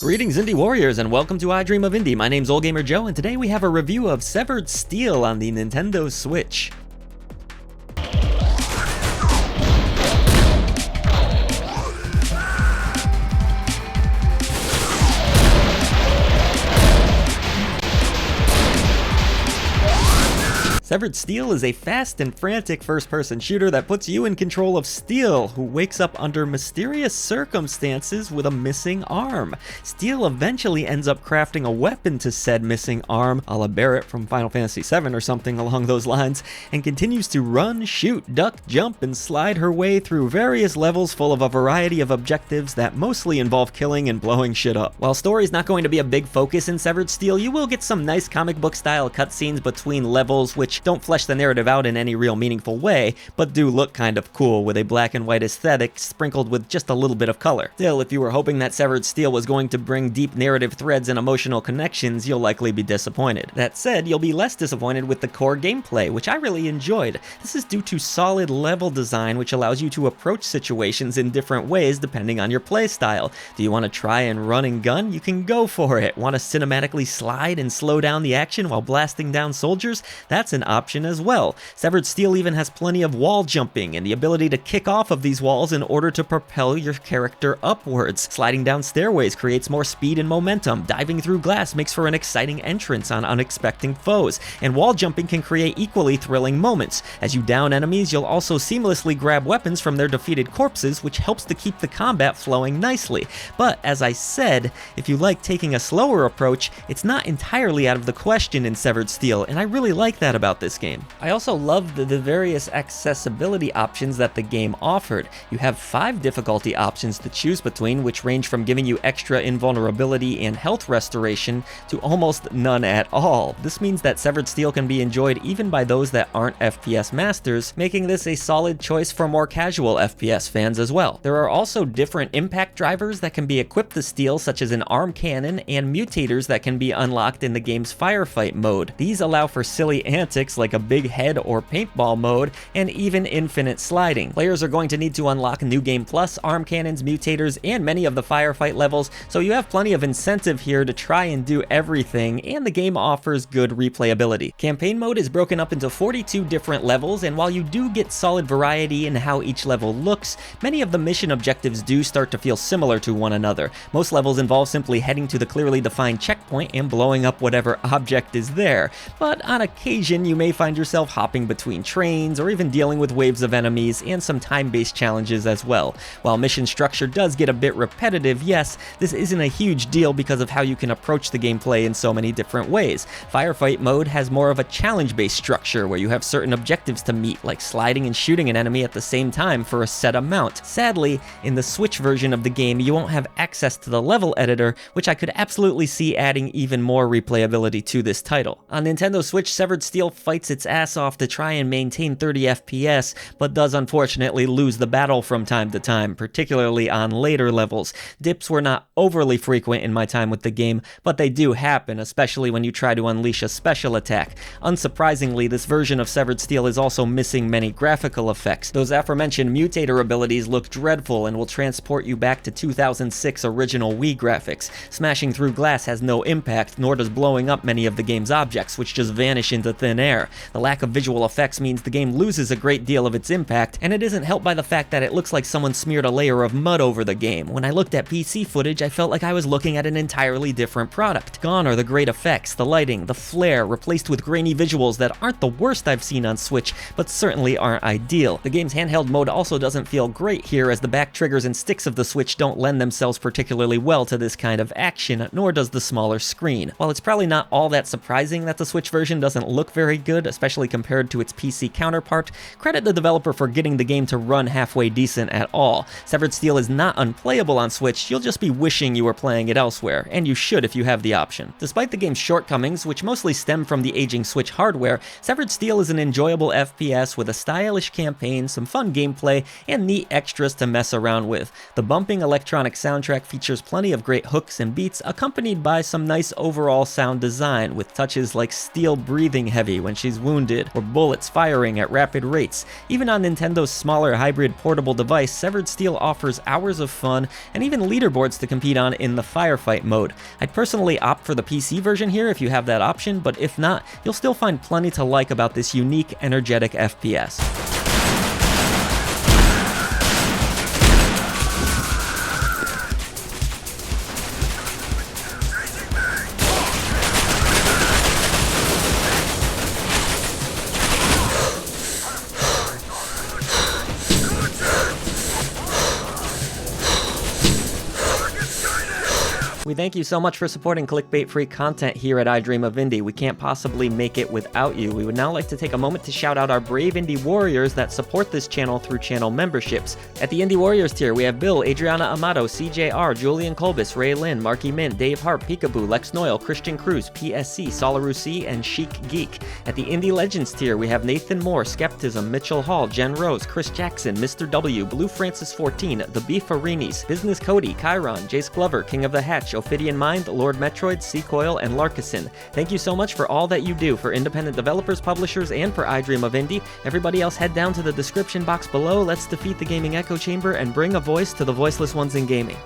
Greetings Indie Warriors and welcome to I Dream of Indie. My name's OldGamer Joe and today we have a review of Severed Steel on the Nintendo Switch. Severed Steel is a fast and frantic first-person shooter that puts you in control of Steel, who wakes up under mysterious circumstances with a missing arm. Steel eventually ends up crafting a weapon to said missing arm, a la Barrett from Final Fantasy VII or something along those lines, and continues to run, shoot, duck, jump, and slide her way through various levels full of a variety of objectives that mostly involve killing and blowing shit up. While story's not going to be a big focus in Severed Steel, you will get some nice comic book style cutscenes between levels which don't flesh the narrative out in any real meaningful way, but do look kind of cool with a black and white aesthetic sprinkled with just a little bit of color. Still, if you were hoping that Severed Steel was going to bring deep narrative threads and emotional connections, you'll likely be disappointed. That said, you'll be less disappointed with the core gameplay, which I really enjoyed. This is due to solid level design, which allows you to approach situations in different ways depending on your playstyle. Do you want to try and run and gun? You can go for it. Want to cinematically slide and slow down the action while blasting down soldiers? That's an option as well. Severed Steel even has plenty of wall jumping and the ability to kick off of these walls in order to propel your character upwards. Sliding down stairways creates more speed and momentum. Diving through glass makes for an exciting entrance on unexpected foes. And wall jumping can create equally thrilling moments. As you down enemies, you'll also seamlessly grab weapons from their defeated corpses, which helps to keep the combat flowing nicely. But as I said, if you like taking a slower approach, it's not entirely out of the question in Severed Steel, and I really like that about this game. I also loved the various accessibility options that the game offered. You have 5 difficulty options to choose between, which range from giving you extra invulnerability and health restoration to almost none at all. This means that Severed Steel can be enjoyed even by those that aren't FPS masters, making this a solid choice for more casual FPS fans as well. There are also different impact drivers that can be equipped to Steel, such as an arm cannon and mutators that can be unlocked in the game's firefight mode. These allow for silly antics like a big head or paintball mode, and even infinite sliding. Players are going to need to unlock New Game Plus, arm cannons, mutators, and many of the firefight levels, so you have plenty of incentive here to try and do everything, and the game offers good replayability. Campaign mode is broken up into 42 different levels, and while you do get solid variety in how each level looks, many of the mission objectives do start to feel similar to one another. Most levels involve simply heading to the clearly defined checkpoint and blowing up whatever object is there, but on occasion you may find yourself hopping between trains or even dealing with waves of enemies and some time-based challenges as well. While mission structure does get a bit repetitive, yes, this isn't a huge deal because of how you can approach the gameplay in so many different ways. Firefight mode has more of a challenge-based structure where you have certain objectives to meet, like sliding and shooting an enemy at the same time for a set amount. Sadly, in the Switch version of the game, you won't have access to the level editor, which I could absolutely see adding even more replayability to this title. On Nintendo Switch, Severed Steel fights its ass off to try and maintain 30 FPS, but does unfortunately lose the battle from time to time, particularly on later levels. Dips were not overly frequent in my time with the game, but they do happen, especially when you try to unleash a special attack. Unsurprisingly, this version of Severed Steel is also missing many graphical effects. Those aforementioned mutator abilities look dreadful and will transport you back to 2006 original Wii graphics. Smashing through glass has no impact, nor does blowing up many of the game's objects, which just vanish into thin air. The lack of visual effects means the game loses a great deal of its impact, and it isn't helped by the fact that it looks like someone smeared a layer of mud over the game. When I looked at PC footage, I felt like I was looking at an entirely different product. Gone are the great effects, the lighting, the flare, replaced with grainy visuals that aren't the worst I've seen on Switch, but certainly aren't ideal. The game's handheld mode also doesn't feel great here, as the back triggers and sticks of the Switch don't lend themselves particularly well to this kind of action, nor does the smaller screen. While it's probably not all that surprising that the Switch version doesn't look very good, especially compared to its PC counterpart, credit the developer for getting the game to run halfway decent at all. Severed Steel is not unplayable on Switch, you'll just be wishing you were playing it elsewhere, and you should if you have the option. Despite the game's shortcomings, which mostly stem from the aging Switch hardware, Severed Steel is an enjoyable FPS with a stylish campaign, some fun gameplay, and neat extras to mess around with. The bumping electronic soundtrack features plenty of great hooks and beats, accompanied by some nice overall sound design, with touches like steel breathing heavy when she's wounded, or bullets firing at rapid rates. Even on Nintendo's smaller hybrid portable device, Severed Steel offers hours of fun and even leaderboards to compete on in the firefight mode. I'd personally opt for the PC version here if you have that option, but if not, you'll still find plenty to like about this unique, energetic FPS. We thank you so much for supporting clickbait-free content here at I Dream of Indie. We can't possibly make it without you. We would now like to take a moment to shout out our brave indie warriors that support this channel through channel memberships. At the Indie Warriors tier, we have Bill, Adriana Amato, CJR, Julian Kolbis, Ray Lynn, Marky Mint, Dave Harp, Peekaboo, Lex Noyle, Christian Cruz, PSC, Solaru C, and Chic Geek. At the Indie Legends tier, we have Nathan Moore, Skeptism, Mitchell Hall, Jen Rose, Chris Jackson, Mr. W, Blue Francis 14, The Beefarinis, Business Cody, Chiron, Jace Glover, King of the Hatch, Ophidian Mind, Lord Metroid, Seacoil, and Larkison. Thank you so much for all that you do for independent developers, publishers, and for I Dream of Indie. Everybody else head down to the description box below. Let's defeat the gaming echo chamber and bring a voice to the voiceless ones in gaming.